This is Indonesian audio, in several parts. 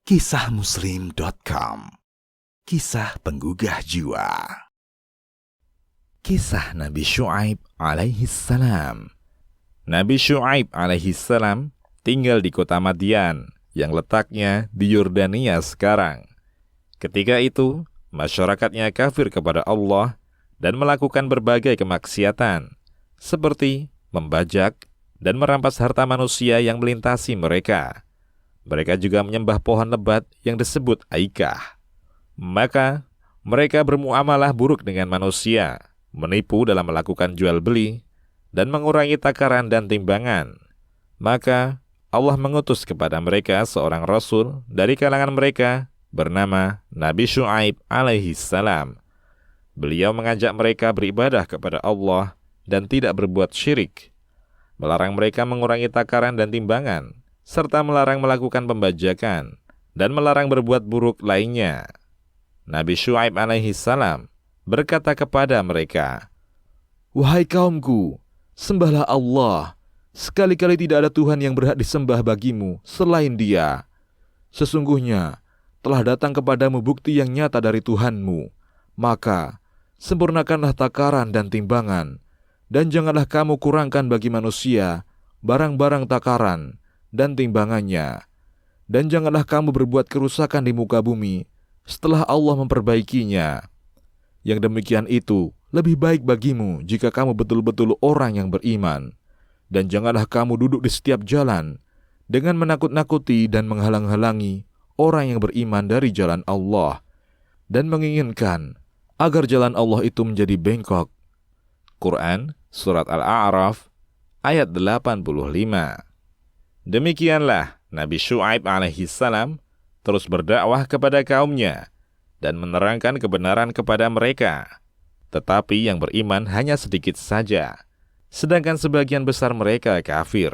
Kisahmuslim.com. Kisah penggugah jiwa. Kisah Nabi Syu'aib alaihi salam. Nabi Syu'aib alaihi salam tinggal di kota Madian yang letaknya di Yordania sekarang. Ketika itu, masyarakatnya kafir kepada Allah dan melakukan berbagai kemaksiatan, seperti membajak dan merampas harta manusia yang melintasi mereka. Mereka juga menyembah pohon lebat yang disebut Aikah. Maka mereka bermuamalah buruk dengan manusia, menipu dalam melakukan jual beli, dan mengurangi takaran dan timbangan. Maka Allah mengutus kepada mereka seorang rasul dari kalangan mereka bernama Nabi Syu'aib alaihi salam. Beliau mengajak mereka beribadah kepada Allah dan tidak berbuat syirik, melarang mereka mengurangi takaran dan timbangan, serta melarang melakukan pembajakan, dan melarang berbuat buruk lainnya. Nabi Syu'aib alaihi salam berkata kepada mereka, "Wahai kaumku, sembahlah Allah. Sekali-kali tidak ada Tuhan yang berhak disembah bagimu selain Dia. Sesungguhnya telah datang kepadamu bukti yang nyata dari Tuhanmu. Maka sempurnakanlah takaran dan timbangan, dan janganlah kamu kurangkan bagi manusia barang-barang takaran dan timbangannya. Dan janganlah kamu berbuat kerusakan di muka bumi setelah Allah memperbaikinya. Yang demikian itu lebih baik bagimu jika kamu betul-betul orang yang beriman. Dan janganlah kamu duduk di setiap jalan dengan menakut-nakuti dan menghalang-halangi orang yang beriman dari jalan Allah, dan menginginkan agar jalan Allah itu menjadi bengkok." Quran Surat Al-A'raf ayat 85. Demikianlah Nabi Syu'aib alaihi salam terus berdakwah kepada kaumnya dan menerangkan kebenaran kepada mereka. Tetapi yang beriman hanya sedikit saja, sedangkan sebagian besar mereka kafir.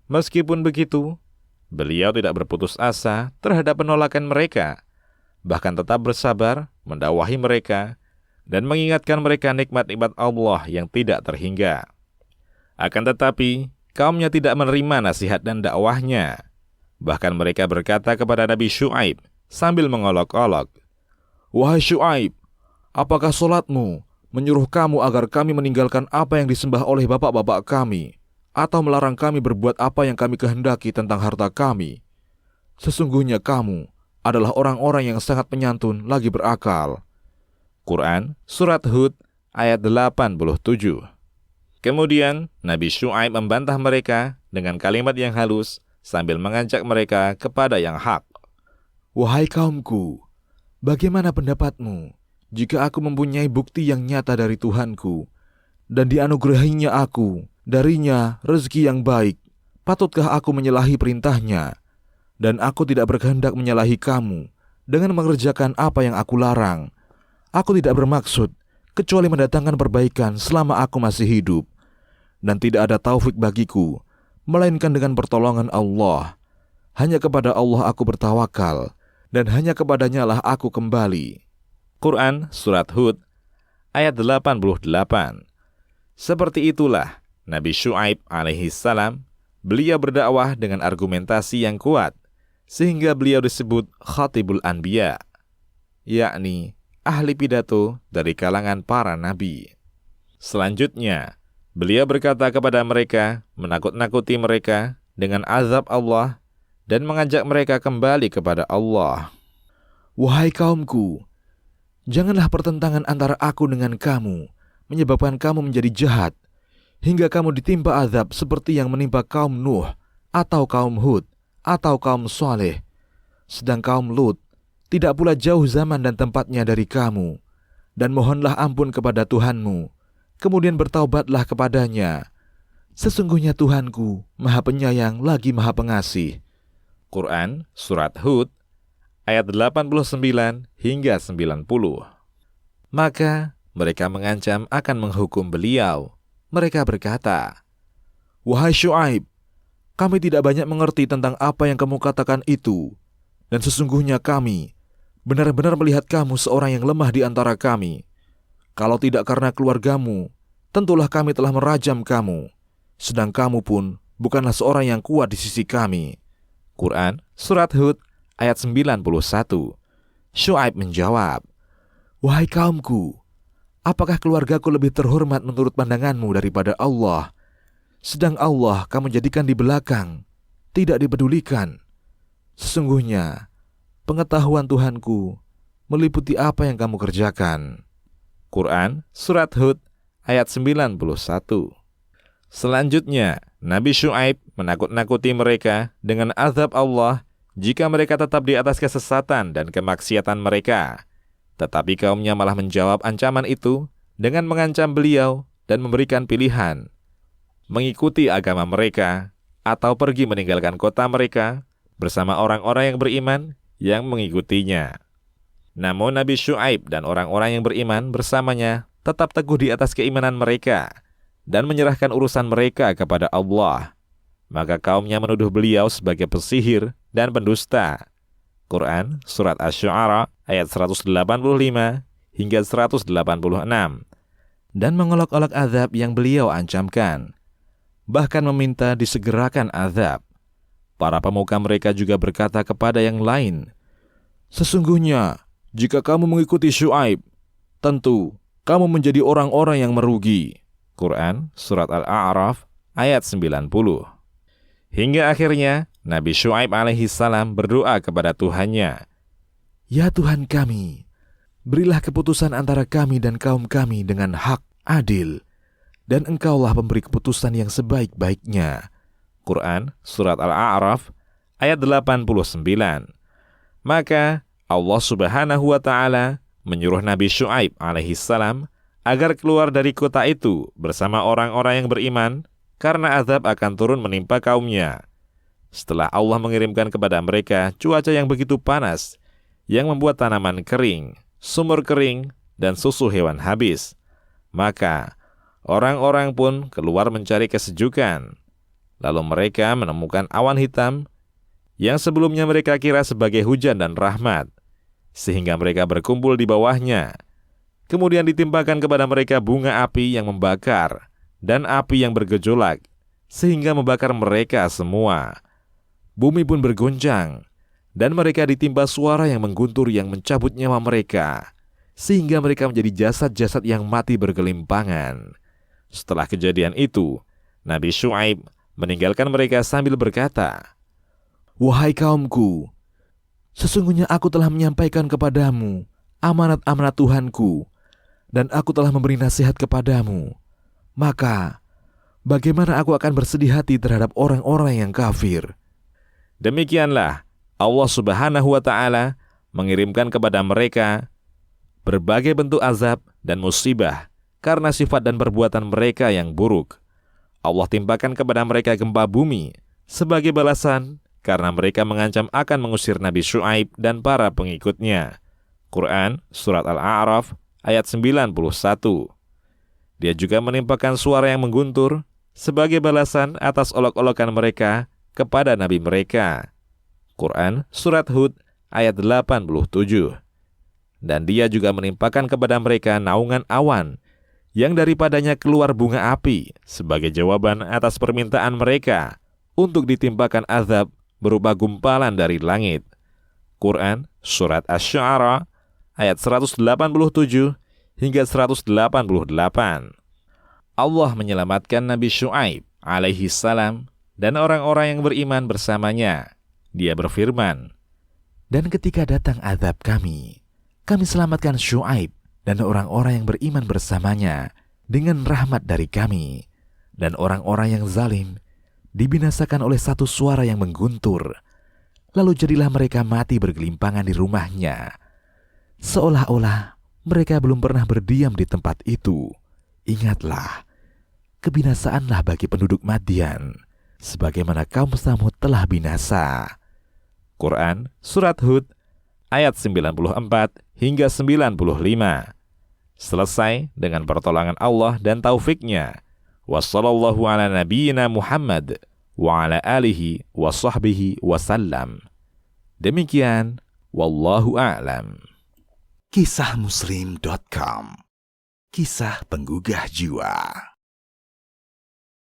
Meskipun begitu, beliau tidak berputus asa terhadap penolakan mereka, bahkan tetap bersabar mendakwahi mereka dan mengingatkan mereka nikmat-nikmat Allah yang tidak terhingga. Akan tetapi, kaumnya tidak menerima nasihat dan dakwahnya. Bahkan mereka berkata kepada Nabi Syu'aib sambil mengolok-olok, "Wahai Syu'aib, apakah solatmu menyuruh kamu agar kami meninggalkan apa yang disembah oleh bapak-bapak kami, atau melarang kami berbuat apa yang kami kehendaki tentang harta kami? Sesungguhnya kamu adalah orang-orang yang sangat penyantun lagi berakal." Quran Surat Hud ayat 87. Kemudian Nabi Syu'aib membantah mereka dengan kalimat yang halus sambil mengajak mereka kepada yang hak. "Wahai kaumku, bagaimana pendapatmu jika aku mempunyai bukti yang nyata dari Tuhanku dan dianugerahinya aku darinya rezeki yang baik? Patutkah aku menyalahi perintahnya? Dan aku tidak berkehendak menyalahi kamu dengan mengerjakan apa yang aku larang. Aku tidak bermaksud kecuali mendatangkan perbaikan selama aku masih hidup. Dan tidak ada taufik bagiku melainkan dengan pertolongan Allah. Hanya kepada Allah aku bertawakal, dan hanya kepadanya lah aku kembali." Quran Surat Hud ayat 88. Seperti itulah Nabi Syu'aib alaihi salam, beliau berdakwah dengan argumentasi yang kuat, sehingga beliau disebut Khatibul Anbiya, yakni ahli pidato dari kalangan para nabi. Selanjutnya, beliau berkata kepada mereka, menakut-nakuti mereka dengan azab Allah dan mengajak mereka kembali kepada Allah. "Wahai kaumku, janganlah pertentangan antara aku dengan kamu menyebabkan kamu menjadi jahat, hingga kamu ditimpa azab seperti yang menimpa kaum Nuh, atau kaum Hud, atau kaum Saleh. Sedang kaum Lut tidak pula jauh zaman dan tempatnya dari kamu. Dan mohonlah ampun kepada Tuhanmu, kemudian bertaubatlah kepadanya. Sesungguhnya Tuhanku Maha Penyayang lagi Maha Pengasih." Quran Surat Hud ayat 89 hingga 90. Maka mereka mengancam akan menghukum beliau. Mereka berkata, "Wahai Syu'aib, kami tidak banyak mengerti tentang apa yang kamu katakan itu. Dan sesungguhnya kami benar-benar melihat kamu seorang yang lemah di antara kami. Kalau tidak karena keluargamu, tentulah kami telah merajam kamu. Sedang kamu pun bukanlah seorang yang kuat di sisi kami." Quran Surat Hud ayat 91. Syuaib menjawab, "Wahai kaumku, apakah keluargaku lebih terhormat menurut pandanganmu daripada Allah? Sedang Allah kamu jadikan di belakang, tidak dipedulikan. Sesungguhnya pengetahuan Tuhanku meliputi apa yang kamu kerjakan." Quran Surat Hud ayat 91. Selanjutnya, Nabi Syuaib menakut-nakuti mereka dengan azab Allah jika mereka tetap di atas kesesatan dan kemaksiatan mereka. Tetapi kaumnya malah menjawab ancaman itu dengan mengancam beliau dan memberikan pilihan, mengikuti agama mereka atau pergi meninggalkan kota mereka bersama orang-orang yang beriman yang mengikutinya. Namun Nabi Syuaib dan orang-orang yang beriman bersamanya tetap teguh di atas keimanan mereka dan menyerahkan urusan mereka kepada Allah. Maka kaumnya menuduh beliau sebagai pesihir dan pendusta. Quran Surat Asy-Syu'ara ayat 185 hingga 186. Dan mengolok-olok azab yang beliau ancamkan, bahkan meminta disegerakan azab. Para pemuka mereka juga berkata kepada yang lain, "Sesungguhnya jika kamu mengikuti Syuaib, tentu kamu menjadi orang-orang yang merugi." Quran Surat Al-A'raf ayat 90. Hingga akhirnya Nabi Syuaib alaihissalam berdoa kepada Tuhannya, "Ya Tuhan kami, berilah keputusan antara kami dan kaum kami dengan hak, adil, dan Engkaulah pemberi keputusan yang sebaik-baiknya." Quran Surat Al-A'raf ayat 89. Maka Allah Subhanahu wa Ta'ala menyuruh Nabi Syuaib alaihissalam agar keluar dari kota itu bersama orang-orang yang beriman, karena azab akan turun menimpa kaumnya. Setelah Allah mengirimkan kepada mereka cuaca yang begitu panas, yang membuat tanaman kering, sumur kering, dan susu hewan habis, maka orang-orang pun keluar mencari kesejukan. Lalu mereka menemukan awan hitam yang sebelumnya mereka kira sebagai hujan dan rahmat, sehingga mereka berkumpul di bawahnya. Kemudian ditimpakan kepada mereka bunga api yang membakar dan api yang bergejolak, sehingga membakar mereka semua. Bumi pun bergoncang, dan mereka ditimpa suara yang mengguntur yang mencabut nyawa mereka, sehingga mereka menjadi jasad-jasad yang mati bergelimpangan. Setelah kejadian itu, Nabi Syuaib meninggalkan mereka sambil berkata, "Wahai kaumku, sesungguhnya aku telah menyampaikan kepadamu amanat-amanat Tuhanku, dan aku telah memberi nasihat kepadamu. Maka, bagaimana aku akan bersedih hati terhadap orang-orang yang kafir?" Demikianlah Allah Subhanahu wa Ta'ala mengirimkan kepada mereka berbagai bentuk azab dan musibah karena sifat dan perbuatan mereka yang buruk. Allah timpakan kepada mereka gempa bumi sebagai balasan karena mereka mengancam akan mengusir Nabi Syuaib dan para pengikutnya. Quran Surat Al-A'raf ayat 91. Dia juga menimpakan suara yang mengguntur sebagai balasan atas olok-olokan mereka kepada Nabi mereka. Quran Surat Hud ayat 87. Dan dia juga menimpakan kepada mereka naungan awan yang daripadanya keluar bunga api sebagai jawaban atas permintaan mereka untuk ditimpakan azab berupa gumpalan dari langit. Quran Surat Asy-Syu'ara ayat 187 hingga 188. Allah menyelamatkan Nabi Syuaib alaihissalam dan orang-orang yang beriman bersamanya. Dia berfirman, "Dan ketika datang azab kami selamatkan Syuaib dan orang-orang yang beriman bersamanya dengan rahmat dari kami, dan orang-orang yang zalim dibinasakan oleh satu suara yang mengguntur. Lalu jadilah mereka mati bergelimpangan di rumahnya, seolah-olah mereka belum pernah berdiam di tempat itu. Ingatlah, kebinasaanlah bagi penduduk Madian, sebagaimana kaum Tsamud telah binasa." Quran Surat Hud ayat 94 hingga 95. Selesai dengan pertolongan Allah dan taufiknya. Wassallallahu ala nabiyyina Muhammad wa ala alihi wa sahbihi wasallam. Demikian, wallahu a'lam. Kisahmuslim.com, kisah penggugah jiwa.